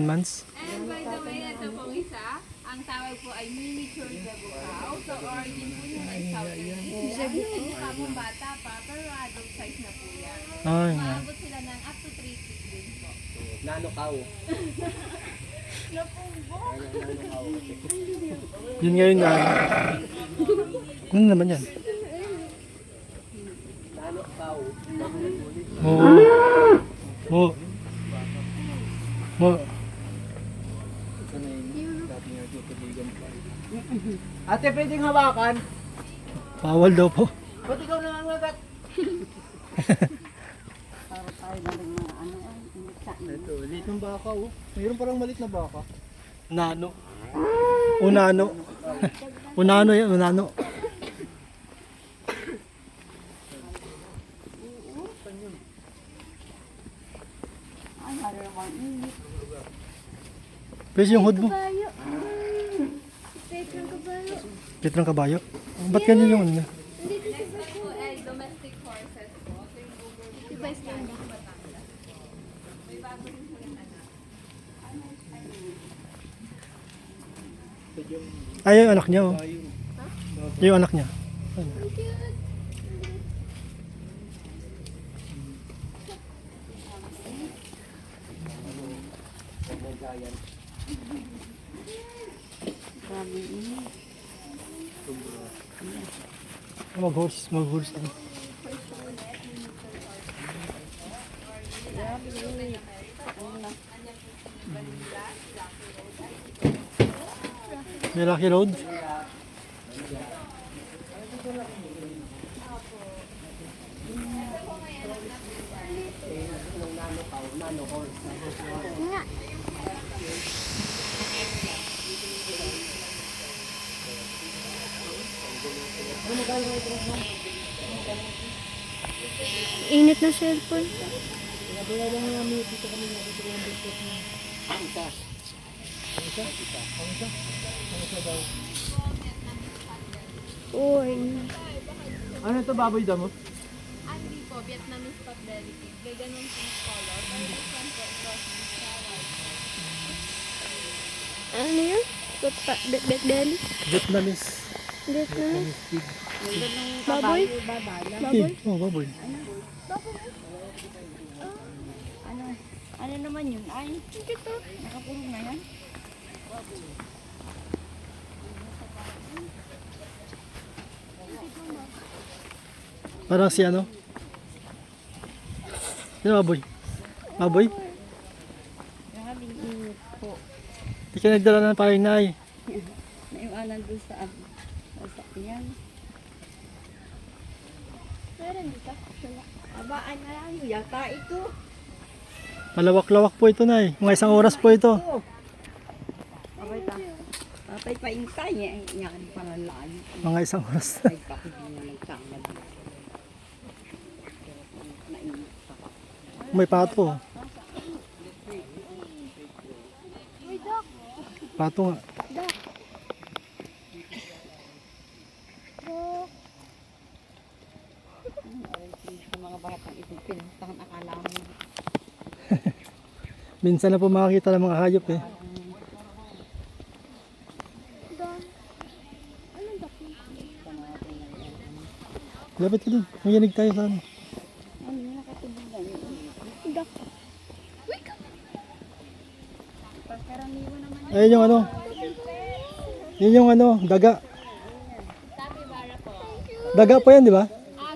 9 months. And by the way, ito pong isa, ang tawag po ay miniature zabukaw. So, origin po yan ay South Asia. Ang mukha pong bata pa, pero adult size na po yan. Ay, nga. Maabot sila ng up to 3 feet din po. Nanokaw. Yun ngayon nga. Ano naman yan? Nanokaw. Mo. Mo. Mo. Ate, pwedeng hawakan? Bawal daw po. Ba't ikaw nangangagat? Ito, ulit ng baka oh. Mayroon parang malit na baka. Unano. Unano. Unano yan, unano. Pwede yung hood mo. Kabayo. Petrong kabayo. Petrang kabayo. Ba't ganyan yung ano niya? Next po ay domestic horses po. Ito yung Google. Diba island? May bago rin po yung anak. Ay, yung anak niya oh. Yung anak niya. Mag-horse. Mag-horse. May Rocky Road. Nga. Init na cellphone. Uy. Ano ito, baboy damo? Hindi po, Vietnamese pot belly pig. May ganun pong color. Pero this one po, crossing sa white. Ano yun? Bet belly? Vietnamese. Lit na. Stig. Baboy? Pig. Oh, baboy. Ano naman yun? Ay, ito. Nakapulong na yan. Parang si ano? Sino baboy? Baboy? Nakalimutan po. Hindi ka nagdala ng paring nay. Naiwanan doon sa sasakyan. Meron dito. Wala. Abaan na lang yun. Yata ito. Malawak-lawak po ito nay. Mga isang oras po ito. Abay ta. Patay pa intay. Yan para laan. Mga isang oras. Ay, bakit hindi na nagkamad. Nainit pa. May pato. Pato nga. Sa mga batang ito, pinuntahan akala mo. Minsan na po makakita ng mga hayop eh. Lapit ka dun. Mayanig tayo sa ano. Ano yung nakatubugan yun? Duck. Pagkaraniwan naman. Ayun yung ano. Yun yung ano, daga. Daga po yan, di ba?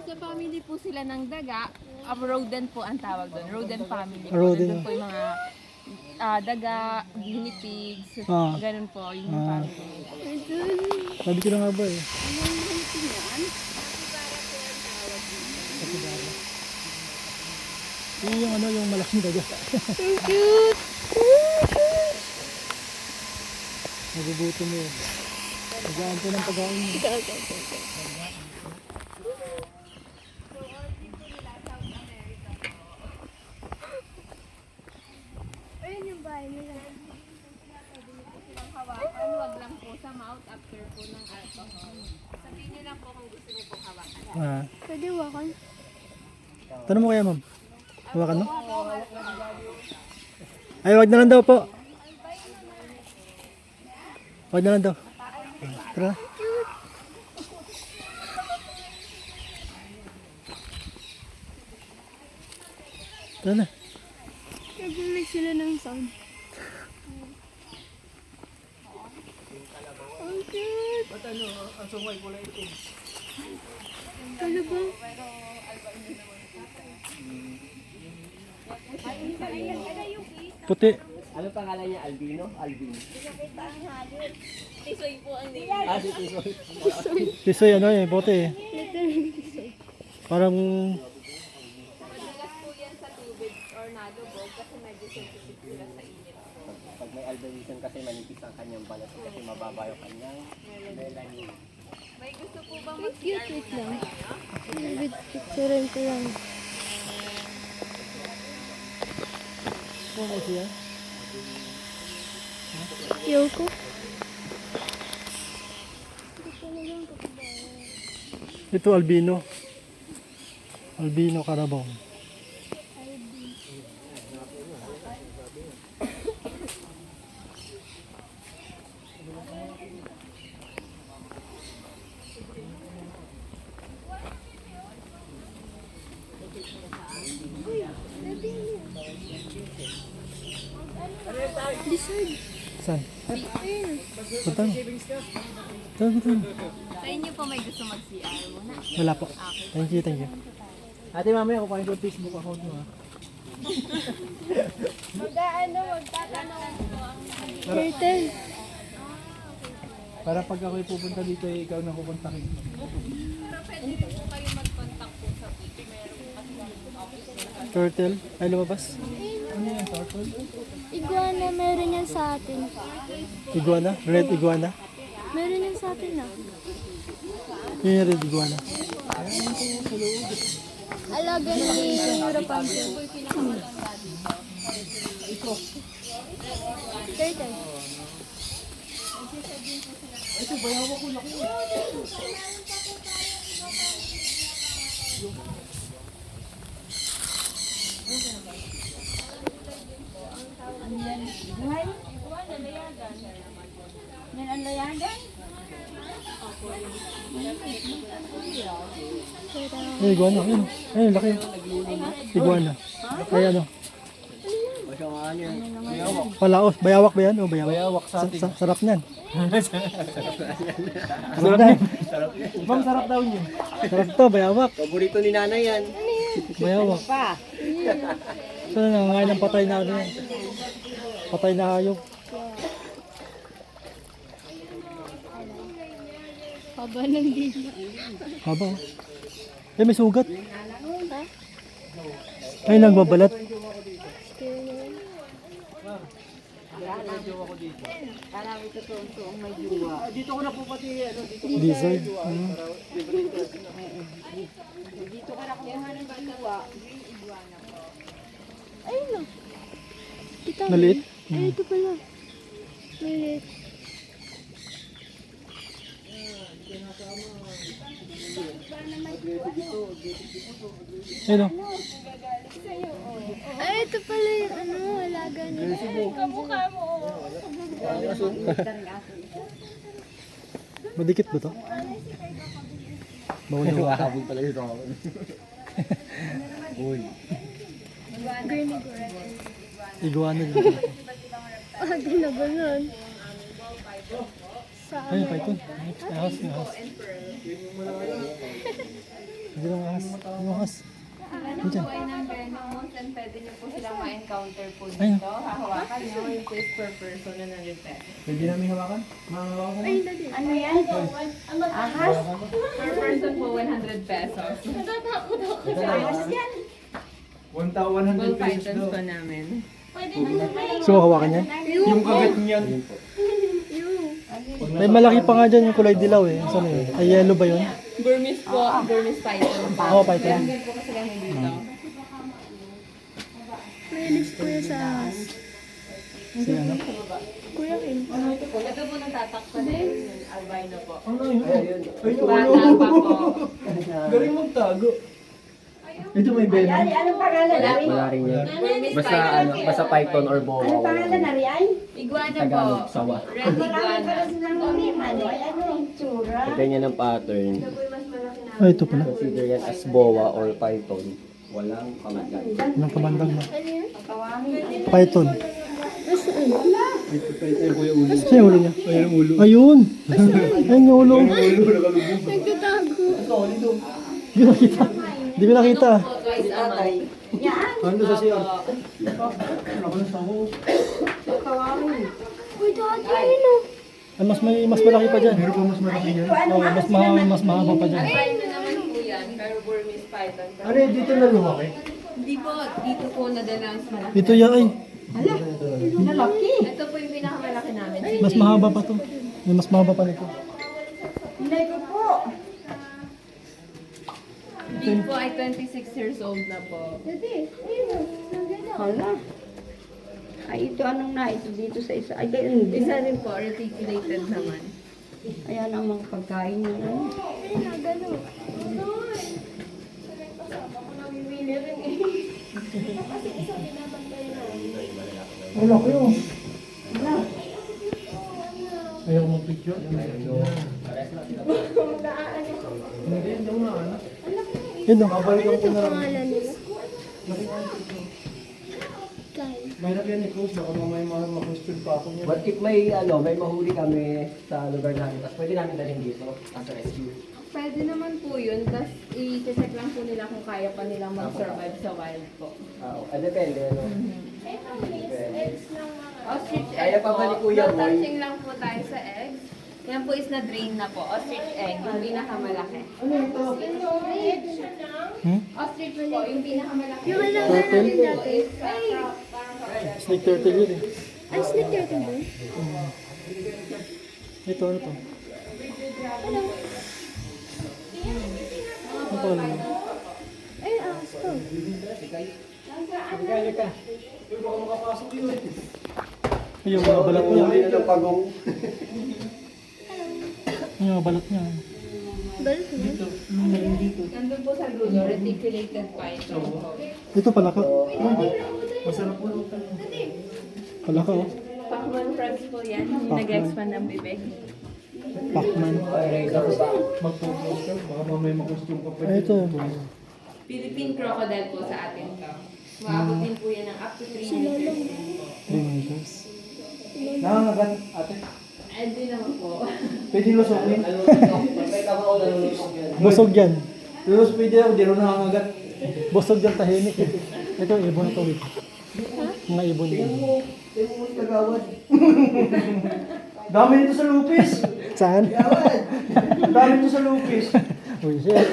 Sa family po sila ng daga, rodent po ang tawag doon. Rodent family po. Rodent. Nandun po yung mga daga, guinea pigs, Ah. ganun po. Yun yung family. Sabi ko na nga ba eh. Yun yung ano, yung malaking daga. Cute. Nagubuto mo yun. Nagaan po ng pagkain mo. Ayun yung bahay nila. Hawakan, wag lang po sa mouth after po ng alcohol. Sabihin niyo lang po kung gusto niyo po hawakan. Ah. Pwede wakan. Tanong mo kaya ma'am. Hawakan mo? Ay, wag na lang daw po. Wag na lang daw. Tara na. Tara na. Nag-make sila ng sound. Ang cute. Ba't ano, ang sungay kulay itim? Ano ba? Puti. Ano pangalan niya? Albino? Albino. Tisoy po ang name. Ah, si Tisoy. Tisoy ano eh, puti eh. Parang Madalas po yan sa tubig or nalubog kasi medyo sensitive sila sa init. Pag may albinism kasi manipis ang kanyang balat kasi mababa yung kanyang melanin. May gusto po bang Cute, wait lang. Wait, picturean ko lang. ano kasi yan? Yoko. Ito albino. Albino Carabao. Lizard. Saan? Punta mo. Tara, tara. Sa inyo po may gusto mag-CR muna. Wala po. Thank you, thank you. Ate, mamaya kukunin ko yung Facebook account mo ha. Turtle. Para pag ako'y pupunta dito, eh, ikaw na kukontakin. Pero pwede po kayo mag-contact po sa page. Meron po kasi office na. Turtle. Ay, lumabas. Ano yan, turtle? Iguana, meron yan sa atin. Iguana. Red iguana. Meron yan sa atin ah. Yun yung red iguana. Alaga ni Senyor Rapunzel. Turtle. Yan ang layagan. Ay, iguana. Ayun. Ayun, laki. Iguana. Ay, ano? Palaos. Bayawak ba yan? O bayawak? Bayawak sa atin. Sarap niyan. Sarap niyan. Ma'am, sarap daw niyo. Sarap to, bayawak. Paborito ni nanay yan. Bayawak. Pa. So, nangangain ng patay na ano yan. Patay na hayop. Haba ng dito. Haba. Eh, may sugat. Ay, nagbabalat. Parang ito toong may juwa. Dito ko na po pati, dito Diesel. Dito ka nakuha ng juwa. Ayun na. Kita mo. Maliit. Ay, ito pala. Maliit. Ayun o. Ay, ito pala yung ano, alaga nila. Madikit ba to? Bawal na waka. Habol pala yung ramen. Uy. Iguana din. Ah, ginabanan. Ayun, python. Ahas, ahas. Hindi lang ahas. Ano ahas? Ano po ay ng venomous and pwede niyo po silang ma-encounter po Ayun. dito. Hahawakan niyo yung place per person na nalipet. Pwede namin hawakan? Mahawakan? Ay, dali. Ano yan? Ahas? Per person po 100 pesos. Ahas yan. 1,100 Full pesos pythons daw. po namin. Gusto mo hawakan yan? Yung kagat niyan. May malaki pa nga dyan yung kulay dilaw eh. Saan yun? Ay, yellow ba yun? Burmese po, Burmese python. Oo, python. Yan po kasi kami dito. Mahilig kuya sa ahas. Si ano? Kuya Kim. Ito po natatakpan eh. Albino po. Ano yun? Ayun. Bata pa po. Galing magtago. Ito may venom. Anong pangalan? Wala rin yan. Burmese Basta, python. basta python or boa. Anong pangalan na riyan? Iguana po. Tagalog, sawa. Red iguana. Silang ano? Ay, ano yung tsura? Ganyan ang pattern. Ay, ito pala. Consider yan as boa or python. Walang kamagay. Anong kamandang na? Ano yan? Python. Ito yung kuya ulo. Saan yung ulo niya? Ayun ang ulo. Ayun! Ayun yung ulo. Nagtatago. Hindi ko nakita. Hindi ko nakita. Twice a month. Yan. Ano sa siya? Uy, dati, ayun o. Ay, mas malaki pa dyan. Meron pa mas malaki yan. Oo, mas mahaba pa dyan. Albino naman po yan, pero Burmese python. Ano yun, dito na lumaki? Hindi po, dito po nadala ang malaki. Ito yan ay. Malaki. Ito po yung pinakamalaki namin. Mas mahaba pa to. May mas mahaba pa nito. Hindi ko po. Hindi po ay 26 years old na po. Dati, ayun o. Nandiyan o. Hala. Ay, ito anong na? Ito dito sa isa. Ay, ganyan din. Isa rin po, reticulated naman. Ayan ang mga pagkain nila. Ayun na, gano'n. Ay, laki yun. Ayaw mo picture. Yun o. Ano ito pangalan nila? Kyle. Mahirap yan i-close. Baka mamaya ma-question pa ako niya. But if may may mahuli kami sa lugar namin, tapos pwede namin dalhin dito as a rescue. Pwede naman po yun, tapos i-check lang po nila kung kaya pa nilang mag-survive sa wild po. Depende, ano. Ostrich egg Kaya pa ba ni Kuya No Boy? touching lang po tayo sa egg. Yan po is na-drain na po. Ostrich egg, yung pinakamalaki. Ostrich po, yung pinakamalaki. Yung alaga natin dati. Is parang Snake turtle yun eh. Ay, snake turtle ba? Ito, ano to? Ano pa lang? Ay, ahas to. Ay, yung mga balat niya. Mahuli na ng pagong. Yung mga balat niya. Balat mo? nandun po sa dulo, reticulated python po. Ito palaka. Masarap po. Palaka oh. Pacman frogs po yan, yung nag-expand ng bibig. Pacman. Ay, ito. Philippine crocodile po sa atin to. Maabot din po yan ng up to 3 meters. 3 meters. Nangangagat, ate. Ay, di naman po. Pwede lusokin. May tama ko nalulusok yan. Busog yan. Lulos pwede ako, di rin nangangagat. Busog yan, tahimik eh. Ito, ibon ito. Mga ibon yan. Kagawad. Dami nito sa lupis. Saan? Dami nito sa lupis. Uy, shit.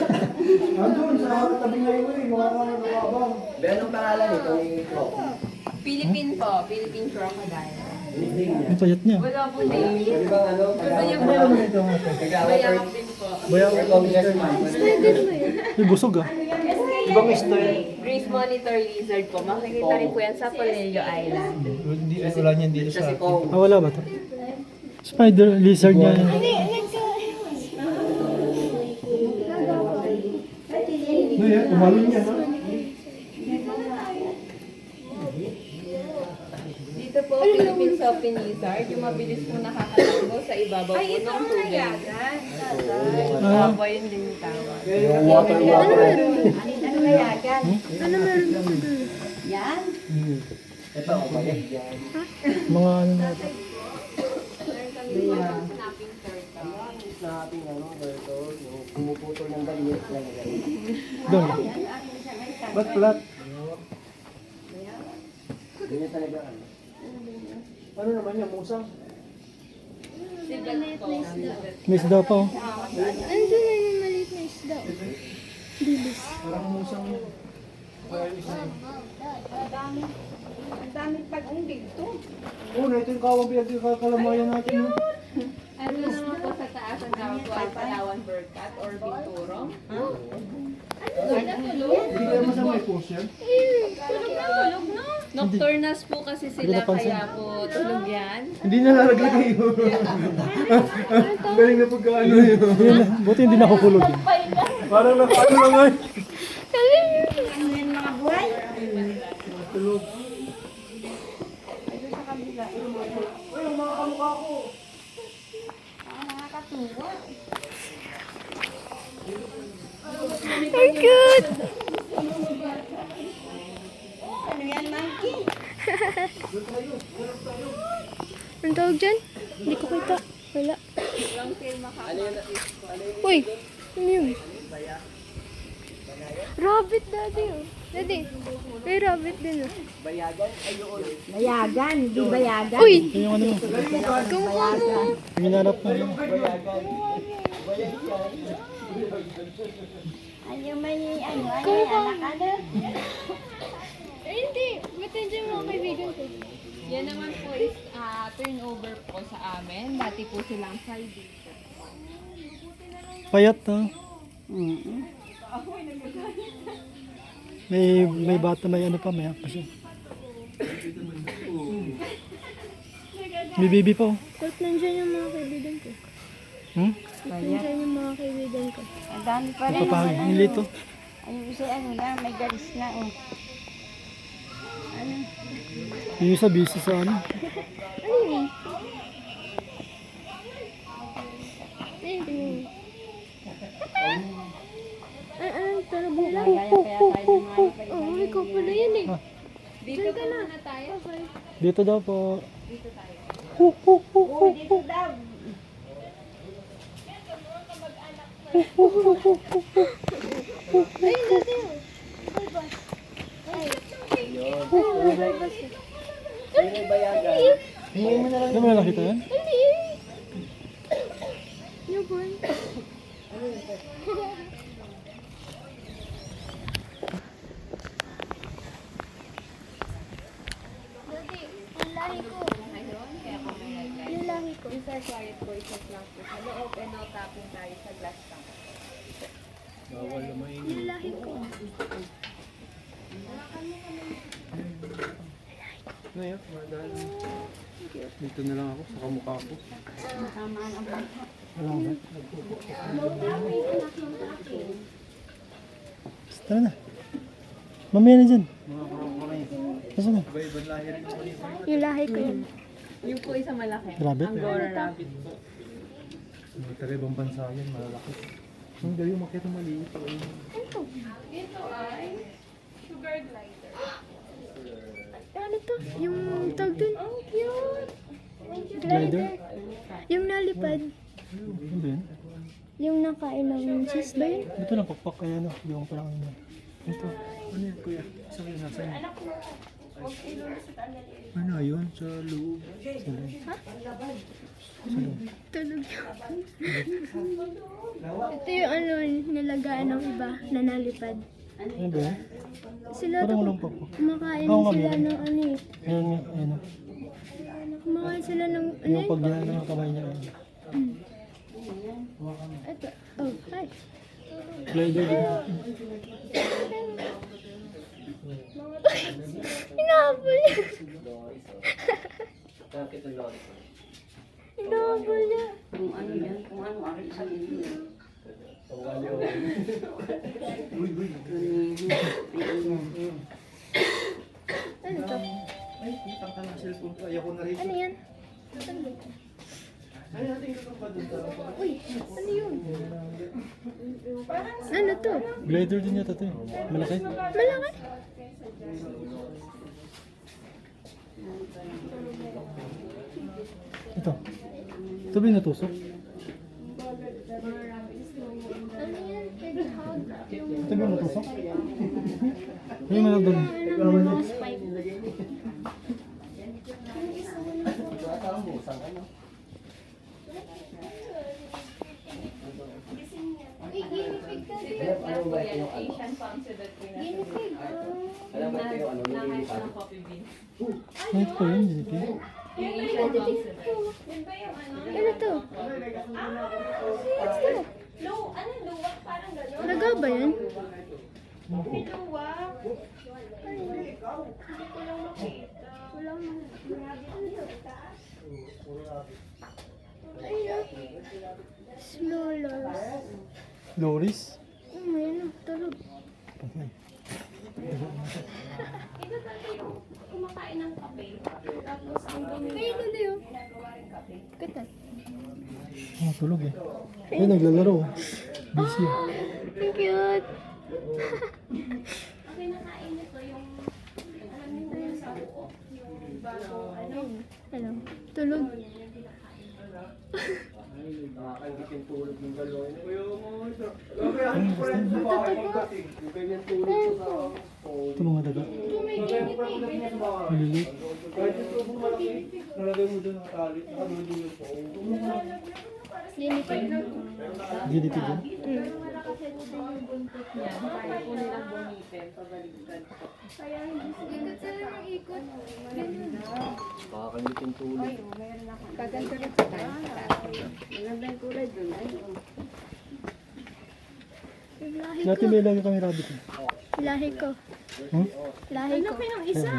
Andun, sa tabi ngayon eh, mga nakabang. Ben, anong pangalan nito? Philippine po, Philippine crocodile. Ang payat niya. Wala po name. Pwede bang ano? Gusto niyo Ano po? naman ito? Bayakap din po. Spider ba yun? May busog ah. Ibang story. Grace monitor lizard po. Makikita rin po yan sa Polillo Island. Wala niyan dito Kasi kung Ah, wala ba ito? Spider, lizard niya. umalun niya, no? Dito po, Philippine Sopping Lizard. Yung mabilis po nakakatakbo sa ibabaw po ng tubig. Ah, Po yun din yung tawag. Yung water water. Ano kaya yan? Ano meron dito dun? Yan? Ito, umalit yan. mga ano na ito. Meron kami mga snapping turtle. Sa ating ano, turtle, yung pumuputol ng baliit lang yan. Doon. Ba't flat? Ganyan talaga ano. Ano naman yan, musang? Sibet po. May isda pa oh. Andun na yung maliit na isda. Bilis. Parang musang yan. Ang dami pag-umbig to. Oo, na ito yung kawang pinagkakalamayan natin. no? Ano naman po sa taas ang tawag po ay Palawan Berkat or Binturong. Hindi kaya masama yung post yan? Tulog na. Nocturnals po kasi sila kaya po tulog yan. Hindi nalalagay yun. Galing na pagkaano yun. Buti hindi nakukulog yun. Parang nakano lang ay. Ano yan mga buhay? Tulog. Ito sa kabila. Uy, yung mga kamukha ko. Nakakatuwa. Ang cute! Ano yan, monkey? Ang tawag dyan? Hindi ko kita. Wala. Uy! Ano yun? Rabbit, daddy. Oh. Daddy, may rabbit din. Oh. Bayagan, di bayagan. Uy! Ito yung ano mo. Kamukha mo. Hinanap na yun. Ano may ano, anak ano? Eh, hindi. Ba't nandiyan mga kaibigan ko? Yan naman po is turnover po sa amin. Dati po silang 5 dito. Payat ah. Mm-mm. May bata, may ano pa, may apa siya. May baby pa oh. Ba't nandiyan yung mga kaibigan ko? Hmm? Ba't nandiyan yung mga kaibigan ko? Ang dami pa rin. Papahag, nilito. Ano kasi ano lang, may galis na oh. Ano? Yung isa busy sa ano. Ano yun? Ayun, tingnan mo. Tarabo lang. Kaya tayo ng mga Oo, ikaw pala yan eh. Dito po muna tayo. Dito daw po. Oo, dito daw. Ayun, dati yun. Yun yung bayagan. Ano mo na nakita yan? Newborn. Dati, ang lahi ko. Ayun, kaya po may nagkaya. Yung lahi ko. Yung sa quiet voices lang po sa loob and no tapping tayo sa glass tank. Yung lahi ko. Ngayon, madali. Dito na lang ako sa kamukha ko. Wala ba? Tara na. Mamaya na dyan. Nasaan na? Yung lahi ko yun. Yung po isang malaki. Rabbit? Angora rabbit po. Mga taga ibang bansa yan, malalaki. Ang galing makita maliit. Ito ay sugar glider. Ano to? Yung tawag dun? Ang cute! Glider? Yung nalipad. Ano ba yan? Yung nakain ng cheese ba yun? Ito lang, pakpak. Ayan o, yung parang ano. Ito. Ano yan, kuya? Saan kayo nasa yan? Ano yun? Sa loob. Sa loob. Sa loob. Tulog yun. Ito yung ano, nalagaan ng iba na nalipad. Ano ba yan? Sila Parang to, walang pakpak. kumakain Oo nga, sila meron. ng ano eh. Ayan nga, ayan o. Kumakain sila ng ano Yung eh. pag yan, ang kamay niya. Ayan. Ito. Oh, hi. Glider din. Inahabol niya. Bakit ang lori? Inahabol niya. Kung ano yan, kung ano ari sa inyo. Ano to? Ay, kitang ka ng cellphone ko. Ayaw ko na rin. Ano yan? Ay, natin ka pa dun. Uy, ano yun? Ano to? Glider din yata ito eh. Malaki. Malaki? Ito. Ito ba yung natusok? Ano yan? Pwede hug. Ito ba yung natusok? Yung mga doon. Ano, mga spike. Uy, guinea pig ka din. Yan po yan, Asian consulate po na. Guinea pig. Alam mo ito yung ano, Nakahit nililipad. ng coffee bean. Ay, ito yun. Hindi. Yung Asian consulate. Yun ba yung ano? Ano to? Low, ano, luwak parang gano'n? Laga ba yan? Luwak. Hindi ko lang makita. Walang Smallers. Loris. Ayun, tulog. Patay. Ito talaga yung kumakain ng kape. Tapos ang dumi Ay, ganda yun. ginagawa rin kape. Kata. Ah, tulog eh. Ay, naglalaro. Busy. Ang cute. Ang kinakain nito yung, alam niyo yung sa buo, yung bagong ano. Ano? Tulog. Nakakanggitin tulog ng dalawa. Ito mga daga. Maliliit. Guinea pig. Ginipig yan. Yan, kaya po nilang bumipin pabaliktad. Ikot sila ng ikot. Ganun. Nakakanggitin tulog. Kaganto rin sa tayo. Maganda yung kulay dun. Ay, oh. Yung lahi Dati ko. may lagi kami rabbit eh. Lahi ko. Hmm? Lahi ko. Ang isa.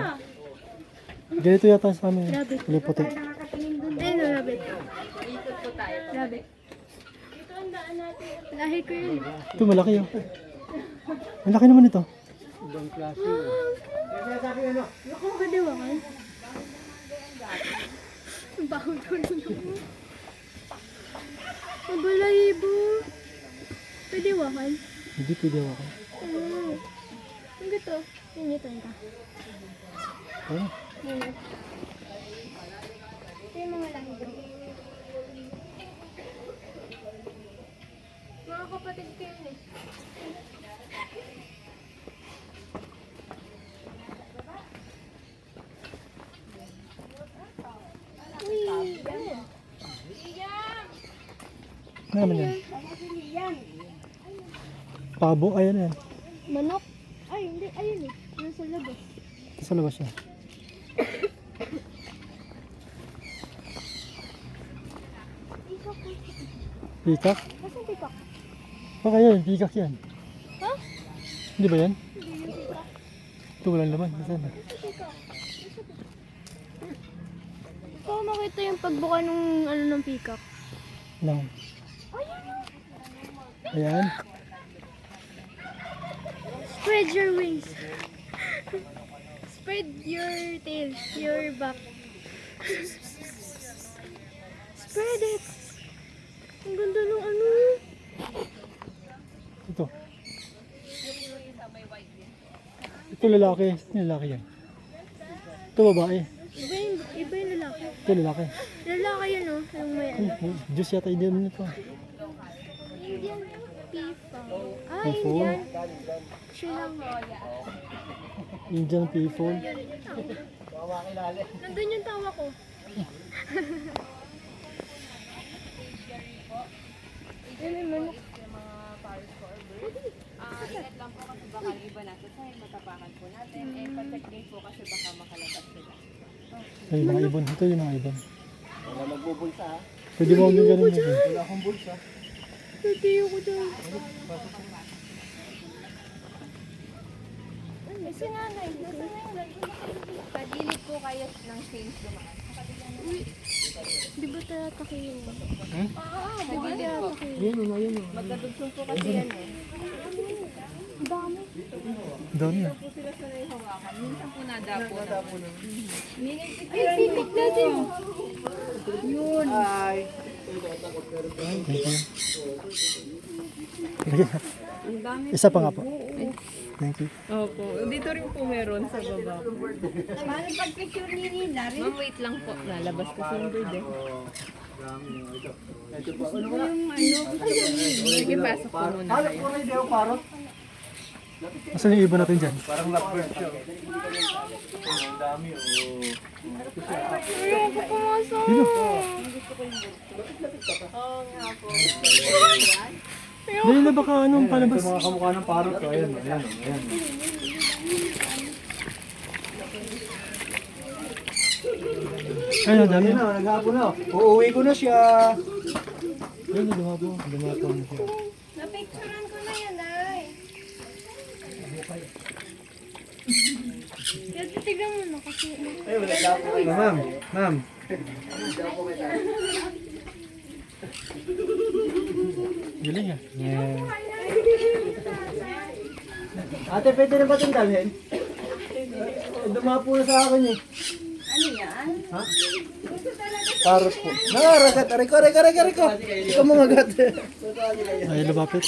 Ganito yata sa amin. Rabbit. Kulay puti. Ayun o, rabbit. Ikot po tayo. Rabbit. Ito ang daan natin. Lahi ko yun. Ito malaki oh. Ang laki naman ito. Ako kadiwakan. Ang baho tulog mo. Mabalahibo. Kadiwakan. Hindi pwede ako. Ang gato. Yun ito. Ano? Yun. Ito yung mga lahi ko. Mga kapatid ko yun eh. Uy, ano? Ano naman yan? Pabo? Ayan yan. Manok? Ay, hindi. Ayun eh. Nasa labas. Ito sa labas siya. Peacock? Nasaan tikak? Baka yan, peacock yan. Ha? Hindi ba yan? Ito walang laman. Saan? Gusto ko makita yung pagbuka ng ano ng peacock. Lang. Ayan. Spread your wings. Spread your tail, your back. Spread it. Ang ganda. Ito lalaki. Ito lalaki yan. Ito babae. Iba yung lalaki. Ito lalaki. Lalaki yun oh, yung may ano. Diyos yata Indian nito. Indian people. Ah, People? Indian. Siya lang. Indian people. Nandun yung tawa ko. May manok. Ingat lang po kasi baka yung iba natin sa matapakan po natin. Eh, pacheck din po kasi baka makalabas sila. Ay, mga ibon. Ito yung mga ibon. Wala magbubulsa ha. Pwede mo yung ganun. Wala akong bulsa. Pwede ko dyan. Ay, si nanay. Nasa na yun? Pagilid po kayo ng sales dumaan. Di ba tatatake yun? Pagilid po. Magkadugsong po kasi yan eh. Doon na. Po sila sa nai hawakan. Minsan po nadapo naman. Ay, pitik natin. Hi! Isa pa nga po. Thank you. Opo. Dito rin po meron sa baba. Paano pag picture ni Nina? Ma'am, wait lang po. Lalabas kasi yung bird eh. Ito po. Ano Sige, pasok po muna Parang kayo. po rin daw parang. Asan yung ibon natin dyan? Parang lovebird siya. Ang dami oh. Ayoko pumasok. Dito. Dali na baka anong palabas. Ito mga kamukha ng parrot. Oh, ayan, ayan, ayan. Ay, ang dami. Ayan na, naghapon na. Uuwi ko na siya. Ayun, dumapo. Dumapo na siya. Napicturean ko na yan, ay. Kaya titignan mo na kasi. Ay, wala na ako kayo. Ma'am, ma'am. Galing ah. Yeah. Ate, pwede na ba itong dalhin? Dumapo na sa akin eh. Ano yan? Ha? Parrot po. Nakaragat. Ariko. Ikaw mga gat. Ay, lumapit.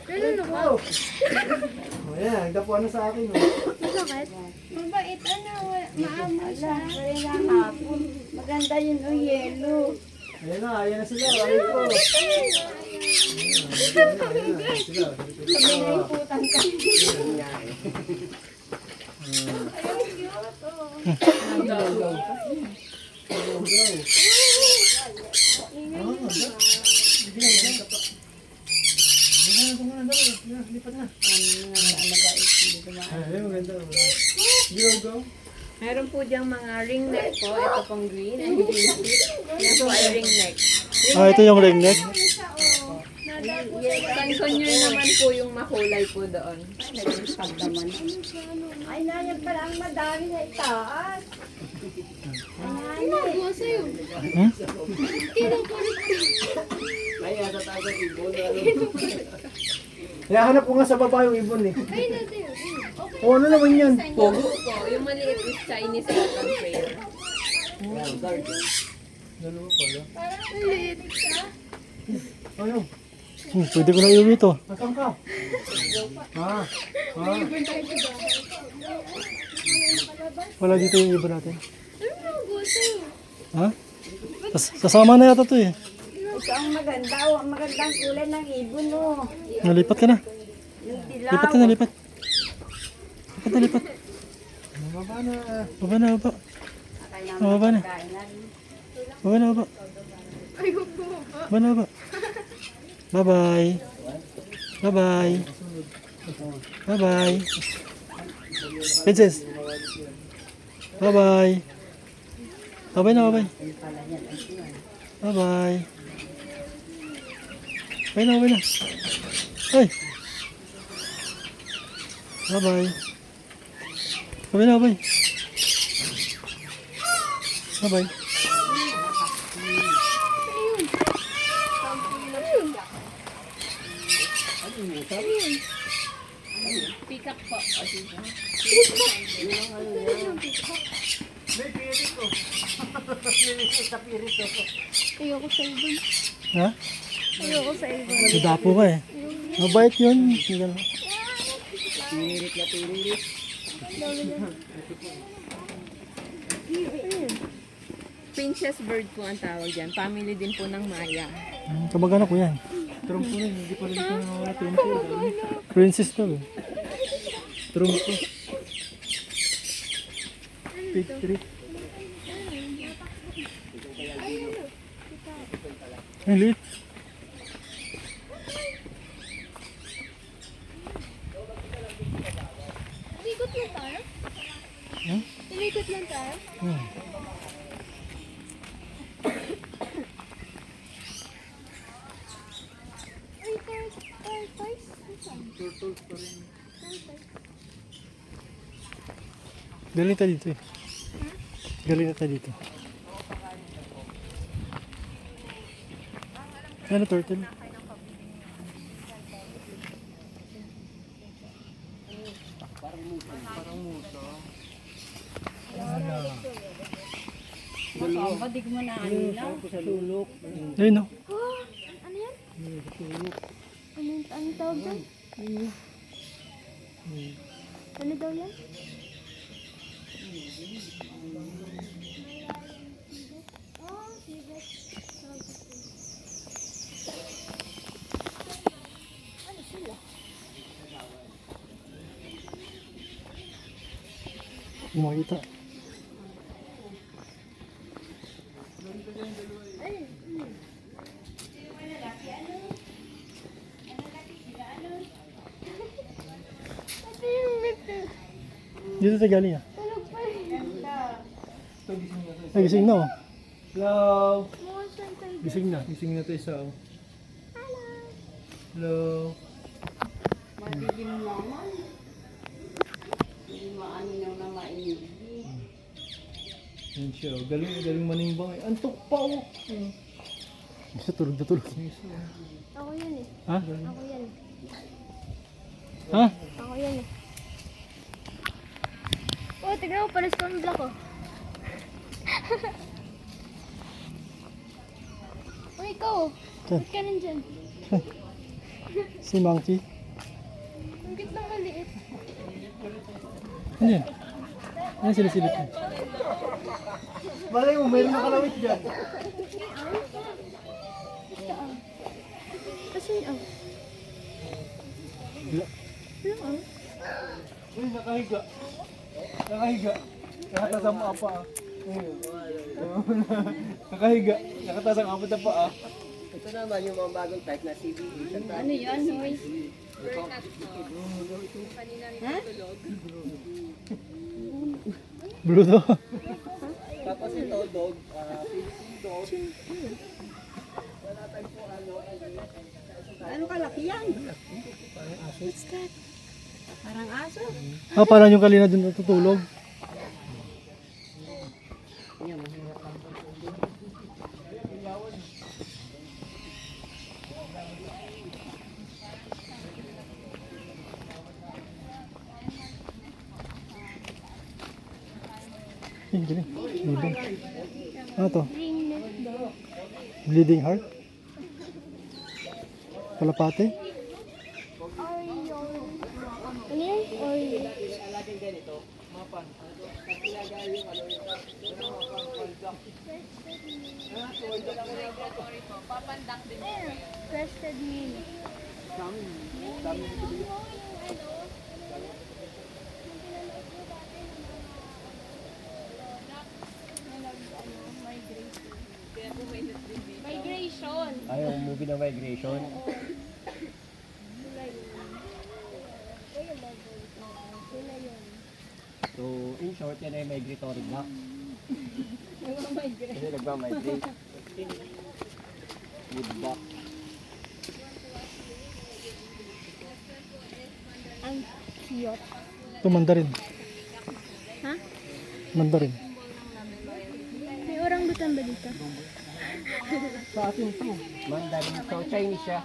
Ganun ako. Oh, ayan, nagdapuan na sa akin. Oh. Masakit? Mabait, ano, maamo siya. Wala na hapon. Maganda yun o yelo. Ayan na sila. Ariko. Pinaiputan ka. Lipat na. Ay, maganda. Go. Meron po diyang mga ring neck po. Ito pong green and green tip. Yan po ay ring neck. Ah, ito yung ring neck. Conconure naman po yung makulay po doon. Pagdaman. Ay, nayan pala ang madami na itaas. Ano, buha sa'yo. Hmm? Ay, ata tayo ng ibon. Hinahanap ko nga sa baba yung ibon eh. Ay, natin. Okay. O ano naman yan? Pogo po. Yung maliit is Chinese cotton prayer. Dalawa pala. Parang maliit siya. Ano? Pwede ko na iuwi ito. Nasaan ka? Ha? Wala dito yung ibon natin. Ano, buha sa'yo. Ha? Sasama na yata ito eh. Ito ang maganda. O, ang magandang kulay ng ibon o. Nalipat ka na. Yung dilaw. Lipat ka na, lipat. Lipat. Mababa na. Baba na, baba. Kaya Baba na. kainan. Baba na, baba. Baba na, baba. Bye-bye. Bye-bye. Bye-bye. Princess. Bye-bye. Bye-bye na, bye-bye. Bye-bye. Bye na, bye na. Ay. Bye-bye. Bye na, bye. Bye-bye. Peacock po. May pirit ko. May sa pirit ko. Ayoko sa ibon. Ha? Ayoko sa ibon. Dapo ka eh. Ayoko Mabait yun. Ganun. Tiririt na tiririt. Princess bird po ang tawag yan. Family din po ng Maya. Kamag-anak ko yan. Trumpo rin, hindi pa rin ito nawala. Trumpo. Princess daw eh. Trumpo. Pig tree. Ay, liit. Umikot lang tayo? Hmm? Umikot lang tayo? Hmm. Ay, tortoise. Turtles pa rin. Galing tayo dito eh. Galing na tayo dito. Ano turtle? Masamba, di ko na ano na. Ayun no. Oh, ano yan? Anong tawag doon? Ano daw yan? Oh, sigat. Ano sila? Hindi makita. Ito yung mito. Dito tayo galing ah. Tulog pa rin. Ay, gising na oh. Hello. Mga santay. Gising na. Gising na tayo sa... Hello. Hello. Madilim naman. Hindi maano nang na mainit. Yan siya. Galing manimbang. Antok pa oh. Isa tulog na tulog. Ako yan eh. Ha? Ako yan eh. Ha? Ako yan eh. Oh, tignan mo, pares pa ang black oh. Oh, ikaw oh. Saan? Ba't ka nandyan? Si Monkey. Ang cute ng maliit. Ano yan? Ano sila-silip mo? Malay mo, mayroon na kalawit dyan. Kasi oh. Ano oh? Uy, nakahiga. Nakahiga. Nakatasang apa ah. Nakahiga. Nakatasang apat na pa ah. Ito naman yung mga bagong type na CBE. Ano yan, Noy? Bruno. Tapos ito, dog. Philippine dog. Ano kalaki yan? Parang aso. Ah, parang yung kanina dun natutulog. Eh, galing. Bleeding. Ano to? Ringnet daw. Bleeding heart? Kalapate? Oreo. Ano yan? Oreo. Ayan, crested mini. Migration. Ay, yung movie na Migration. So, in short, yan ay migratory duck. Kasi nagmamigrate. With duck. Ang cute. Ito, mandarin. Ha? Mandarin. May orangutan ba dito? Sa atin to. Mandarin. So, Chinese siya.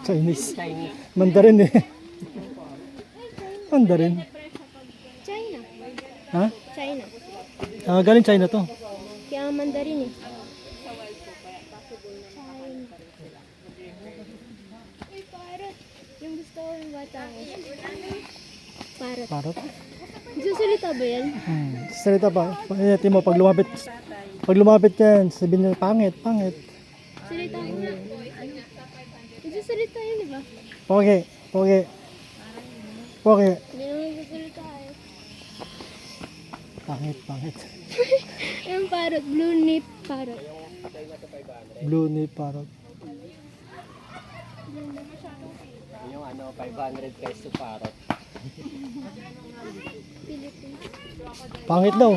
Chinese. Chinese. Mandarin eh. Mandarin. China. Ha? China. Ah, galing China to. Kaya mandarin eh. Uy, parrot. tao. Parrot. Parot. Susalita ba yan? Salita ba? Pagkakati mo, pag lumapit yan, sabihin nila, pangit, pangit. Salita mo nga. Susalita yan, di ba? Pogi, pogi. Pogi. Hindi naman susalita eh. Pangit, pangit. Yung parrot, blue nip parrot. Blue ni parot. Yung 500 peso parot. Philippines. Pangit daw.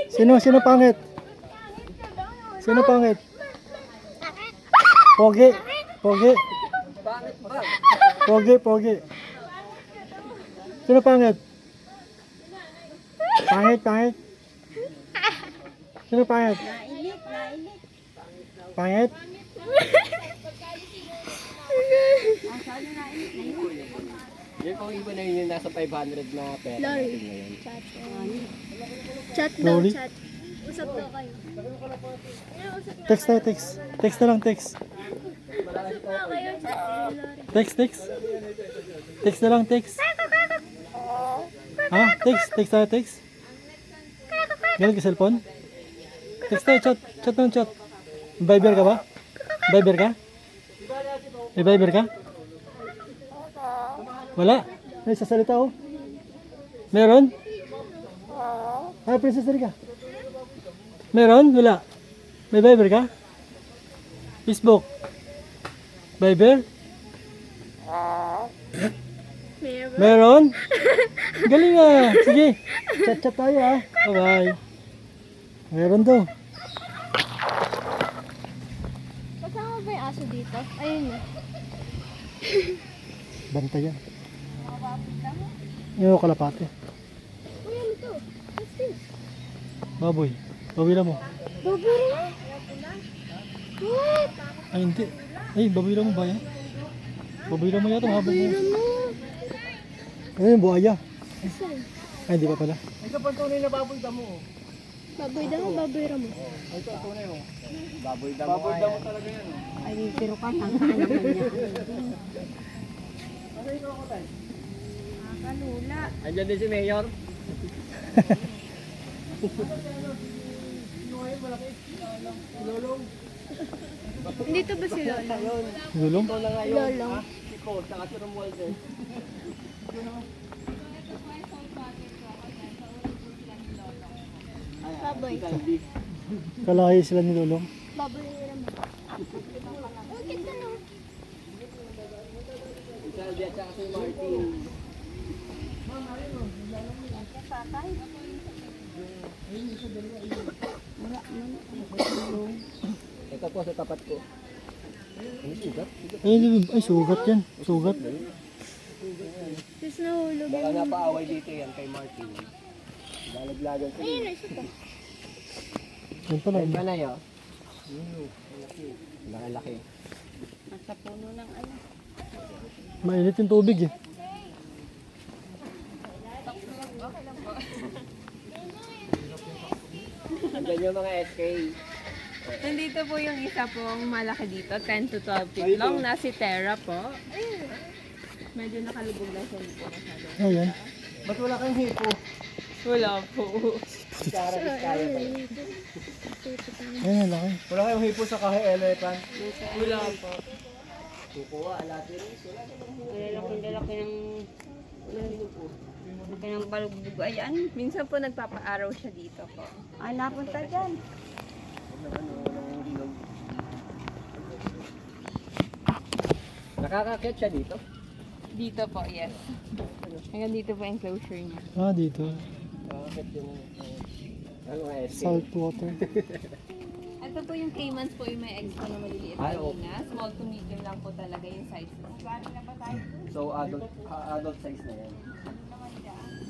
Sino pangit? Sino pangit? Pogi, pogi. Pogi, pogi. Sino pangit? Pangit, pangit. Sino pangit? Pangit? Yung kung iba na yun yung nasa 500 na pera Lori. natin ngayon. Chat. Chat daw, Loli? chat. Usap daw kayo. Text tayo, text. Text na lang, text. Usap daw kayo, chat. Lori. Text, text. Text na lang, text. Ha? Text, text tayo, text. Ganun ka cellphone? Text tayo, chat. Chat lang, chat. Viber ka ba? Viber ka? May Viber ka? Wala. May sasalita oh. Meron? Ah, princess ka. Meron? Wala. May Viber ka? Facebook? Viber? Meron? Galing ah. Sige. Chat-chat tayo ah. Bye-bye. Meron daw. Kasama ba yung aso dito? Ayun na. Bantayan. Yung kalapate. Uy, ano to? What's this? Baboy. Baboy lang mo. Baboy na? What? Ay, hindi. Ay, baboy lang mo ba yan? Baboy lang mo yata. Habang mo. Ano mo? Ayun, buhaya. Saan? Ay, hindi pa pala. Ito pa tunay na baboy damo. Baboy daw, baboy ramo. Ito tunay oh. Baboy damo. Baboy damo talaga yan oh. Ay, pero ka lang naman niya. Nakalula. Andiyan din si Mayor. Dito ba si Lola? Gulong? Lolong. Si Cole, saka si Romualdez. Baboy. Kalahi sila ni Lolong. Baboy ramo. Oh, kita no. Si Salvi at saka si Martin. Ito po sa tapat ko. Ay, sugat. Ay, sugat yan. Sugat. Tapos nahulog Baka yung... napaaway dito yan kay Martin. Lalaglagan sila. Ayun na, isa pa. Yan pala. Ay, panay oh. Laki. Nasa puno ng ano. Mainit yung tubig eh. Andiyan yung mga SK. Nandito po yung isa pong malaki dito, 10 to 12 feet long, na si Terra po. Medyo nakalubog lang siya dito masyado. Ayan. Ba't wala kang hipo? Wala po. Ayan, laki. Wala kayong hipo sa kahe elephant? Wala po. Lalaki ng laki ng balugbog. Ayan. Minsan po nagpapa-araw siya dito po. Ay, napunta dyan. Nakakakit siya dito. Dito po, yes. Hanggang dito po yung closure niya. Ah, dito. Nakakakit yung mga SK. Salt water. Ito po yung Caymans po yung may extra na maliliit Ay, na oo. ina. Small to medium lang po talaga yung size. So adult size na yan.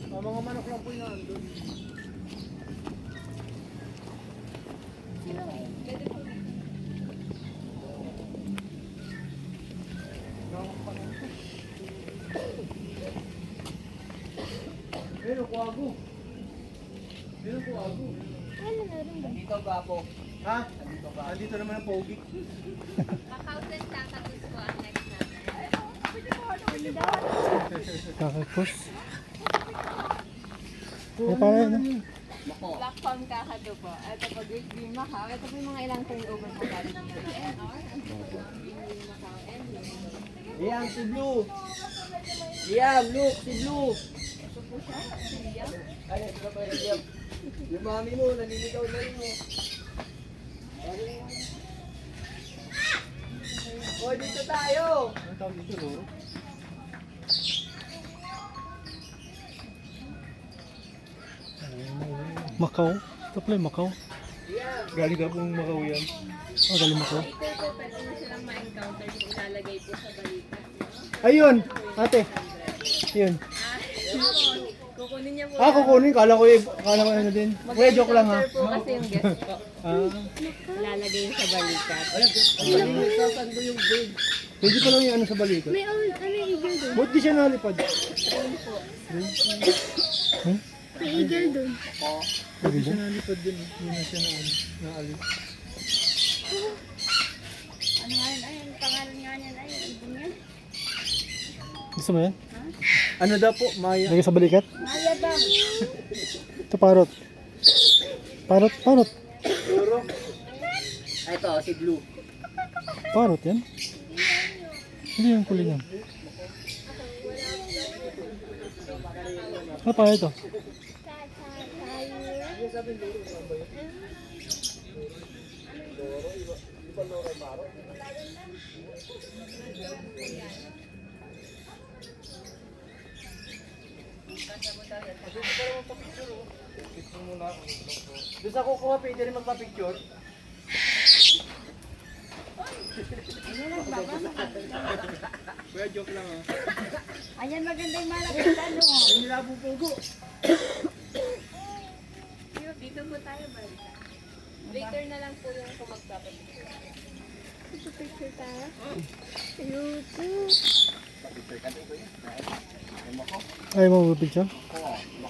Mga manok lang po yan. Pero kuwago. Pero kuwago. Ano na rin ba? Dito gwapo. Ha? Andito naman ang pogi. Kakausan kakatus po ang next natin. Kakapos. Eh, para yun, no? Black palm kakado po. Ito po, Great Green Macau. Ito po yung mga ilang turnover po galing ng NR. Liam, si Blue. Liam, look, si Blue. Ay, ito na ba yung Liam? Yung mami mo, naliligaw na rin mo. Hoy, dito tayo! Ano tawag dito, Loro? Macau. Ito pala yung Macau. Galing ka pong Macau yan. Oh, galing Macau. Dito po, pwede mo silang ma-encounter yung ilalagay po sa balikat. Ayun, ate. Yun. Kukunin niya po. Kukunin. Kala ko ano din. Kuya, joke lang ha. po kasi yung guest po. Ilalagay yung sa balikat. Sasando yung big. Pwede pa lang yung ano sa balikat. May ano yung eagle doon? Ba't di siya nalipad? May eagle doon. Ba't di siya nalipad din? Hindi na siya naalis. Ano nga yun? Ay, ang pangalan nga niyan. Ay, ibon yan. Gusto mo yan? Ano daw po? Maya. Lagay sa balikat? Maya bang? Ito parot. Parot. Ay, ito, si Blue. Parot yan? Hindi yung kulay yan. Ano pa ito? Doon sa kukuha, pwede rin magpa-picture. Kuya, joke lang ha. Ayan, maganda yung malaki sa ano. Ay, nilabong pugo. Dito po tayo balikat. Later na lang po yung kung magpapapicture. Picture tayo. YouTube. Ay, mo picture?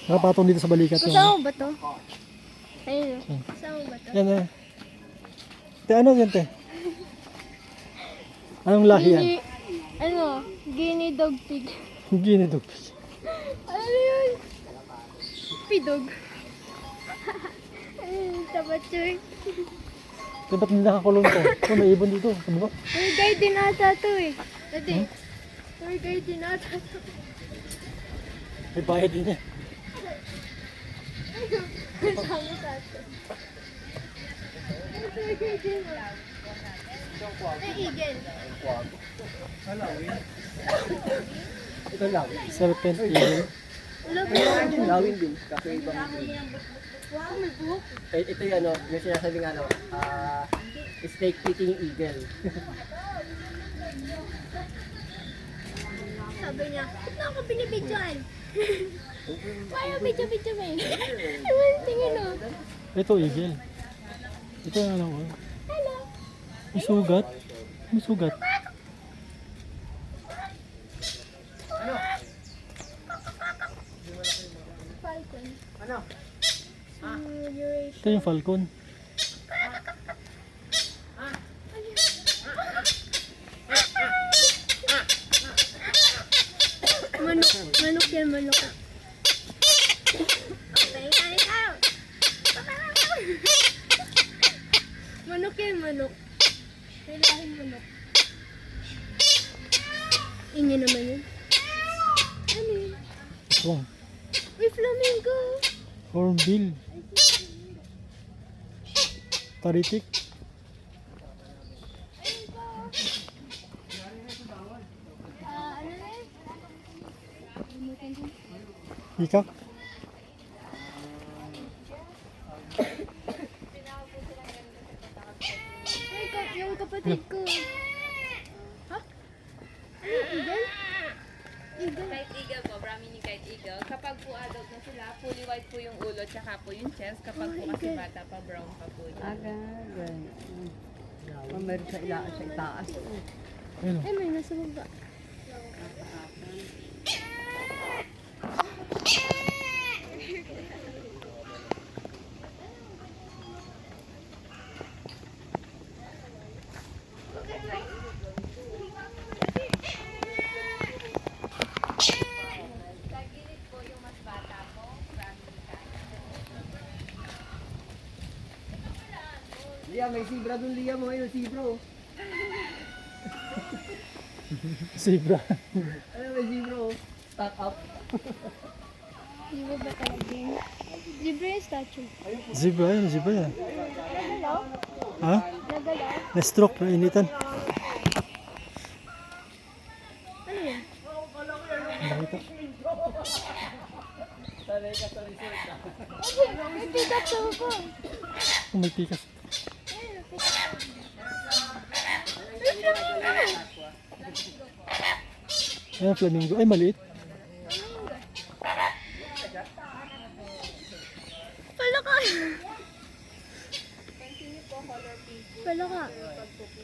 Nakapatong dito sa balikat yun. Kasama mo ba to? Ayun o. Kasama mo ba to? Yan eh. Te, ano yan te? Anong lahi yan? Ano? Guinea dog pig. Ginidog. Ano yun? Pidog. Ayun, tabachoy. Te, ba't hindi nakakulong to? Ito, may ibon dito. Ano ba? Tour guide din ata to eh. Dati. Tour guide din ata to. May bayad din yan. Kasama sa ato. Ay, tour guide din o. Ay, eagle. Ito lang. Serpent eagle. Wala ba? Lawin din. Kasi ibang Wow, may buhok. ito yung ano, yung sinasabing ano, snake eating eagle. Sabi niya, ba't na ako binibidyoan? Kaya bidyo-bidyo mo eh. Ewan, tingin o. Ito eagle. Ito yung ano ko. Hello. May sugat. May sugat. Falcon. Ano? Eurasian. Ito yung falcon. Manok yan, manok. Manok yan, manok. Kailangan manok. Inyo naman yun. Ano yun? Aswang. May flamingo. Hornbill. Taritik. Ano na yun? Ikak. Ay, yung kapatid ko. Ha? Ano, eagle? Eagle? Kite eagle po, Brahmini kite eagle. Kapag po adult na sila, fully white po yung ulo tsaka po yung chest. Kapag po kasi bata pa, brown pa po yun. Aga, ganyan. Meron sa itaas. Ayun o. Ay, may nasa baba. Lia, may zebra dun, Lia mo. Ayun, zebra oh. Zebra. Ayun, may zebra oh. Stack up. Zebra ba talaga yun? Zebra yung statue. Zebra yan, zebra yan. Nagalaw? Ha? Nagalaw? Na-stroke, nainitan. Ano yun? Nakita. Sanay ka sa resort ah. May pick-up sa ko. Oh, may pikas. Ayun, pick-up. Ayan, flamingo. Ay, maliit. Palaka! Palaka.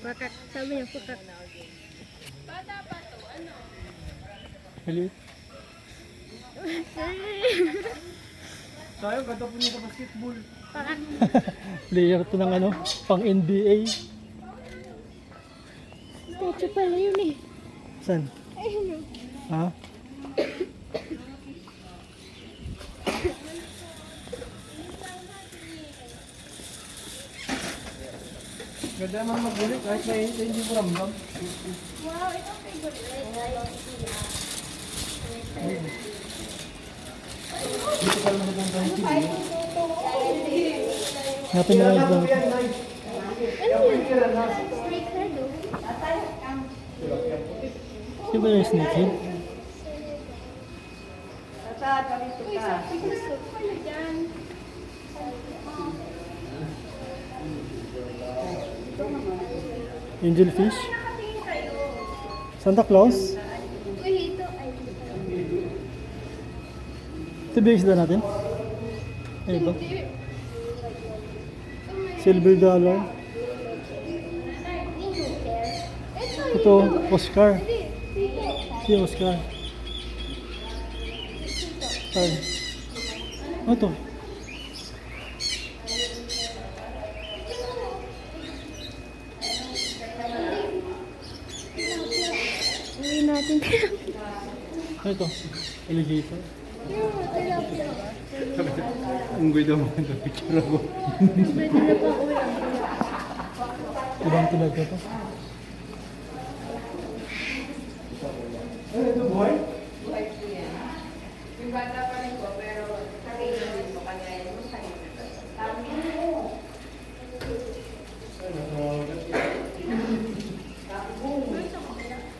Pakak. Sabi niya, pakak. Maliit. Tayo, ganda po niya sa basketball. Pakak. Player to ng ano, pang NBA. Statue pala yun eh. Saan? Ayun o. Ha? Ganda naman magulit kahit mainit hindi mo ramdam. Wow, ito ang favorite. Dito ka naman nagpunta ng TV. Hanapin na lang ito. Ano yun? Snake head o. Di ba yung snakehead? Uy, sabi ko gusto ko pala dyan. Angelfish? Santa Claus? Uy, ito. Ay, Ito ba yung isda natin? Ay ba? Silver dollar. Ito, Oscar. Si Oscar. Ay. Ano ito? uwi natin. Ano ito? Alligator. Yung tilapia. Unggoy daw mo ito. Picture ako. Pwede na pa uwi ang Ibang talaga ito. Ano ito, boy? Yung bata pa rin po, pero sarili din po kanya yun.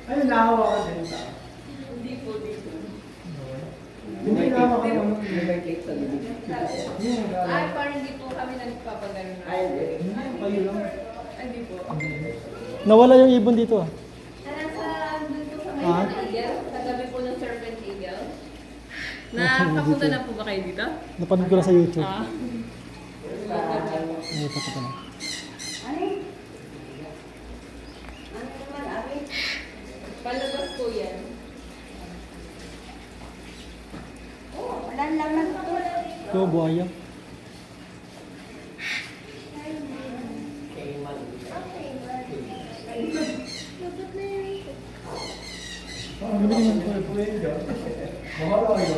Ano, nahawa ka din sa? Hindi po dito. Hindi nahawa ka naman. May cake sa libig. Ay, parang hindi po kami nagpapagano na. Kayo lang. Hindi po. Nawala yung ibon dito ah. Nasa dun po sa may Ah? eagle, sa gabi po ng serpent eagle. Nakapunta na po ba kayo dito? Napanood ko lang sa YouTube. Ah. Ay, ito pa na. Palabas po yan. Ito, buhaya. Ang galing naman po yun dyan. Mahal kayo.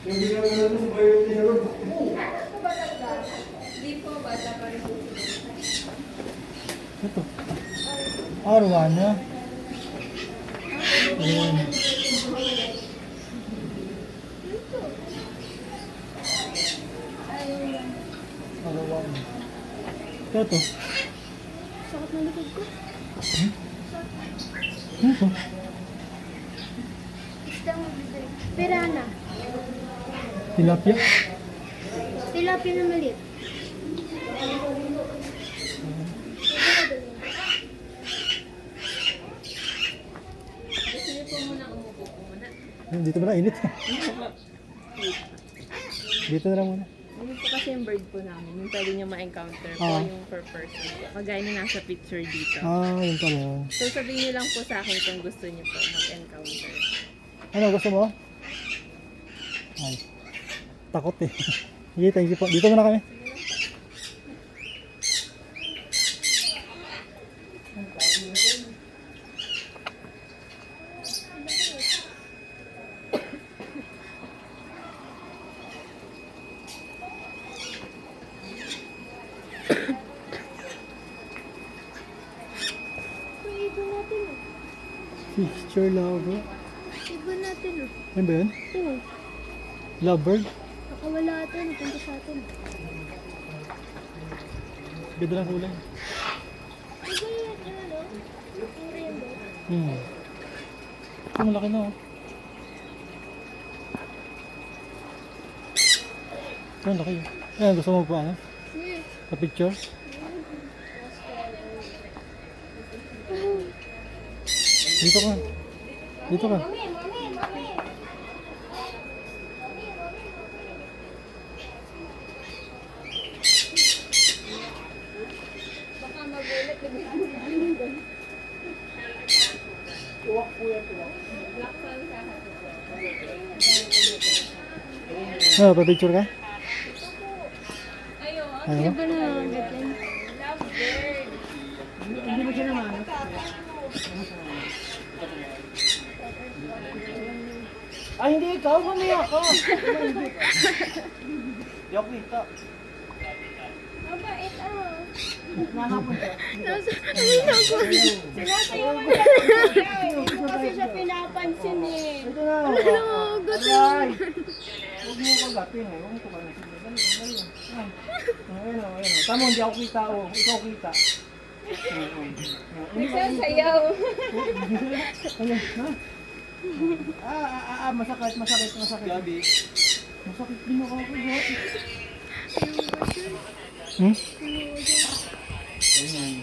Yung ginagawa mo sa bayo niya ron. Hindi po, bata pa rin po. Ito. Arwana. Ayan. Arwana. Ito. sakit ng likod ko. Ito. Isda mo bibig. Pirana. Tilapia. Tilapia na maliit. Gusto niyo po muna umupo po muna. Dito na init. Dito na lang muna. Ano po kasi yung bird po namin, yung pwede niyo ma-encounter po, Ah. yung per person po. Kagaya na nasa picture dito. Ah, yun pala yun. So sabihin niyo lang po sa akin kung gusto niyo po mag-encounter. Ano, gusto mo? Ay. Takot eh. Sige, thank you po. Dito muna kami. Fixture lover. Iba natin oh. Ano ba yun? Oo. Lovebird? Nakawala ito. Napunta sa atin. Ganda lang kulay. Iba yun. Ano? Yung rainbow. Ito malaki na oh. Ito ang laki. Ayan, gusto mo pa ano? Yes. Pa picture? Dito ka. Dito ka. Mami, mami, mami. Baka magulat. Ah, pa picture ka? Ayun. Ano? Iba na ganyan. Lovebird. Hindi mo siya naman. Ay, hindi ikaw. Mamaya ka. Hindi ako kita. Mabait ah. Nakapon siya. Ay, naku. Sinasayaw mo lang siya eh. Hindi mo kasi siya pinapansin eh. Ito na. Ano, gusto Ay! Huwag mo kagatin eh. Huwag mo kagatin. Dali, dali. Ay. Ayun o, ayun o. Tama, hindi ako kita o. Ikaw kita. Nagsasayaw. Ayun, ha? Masakit, masakit, masakit. Gabi. Masakit din ako ako. Hmm? Ayun.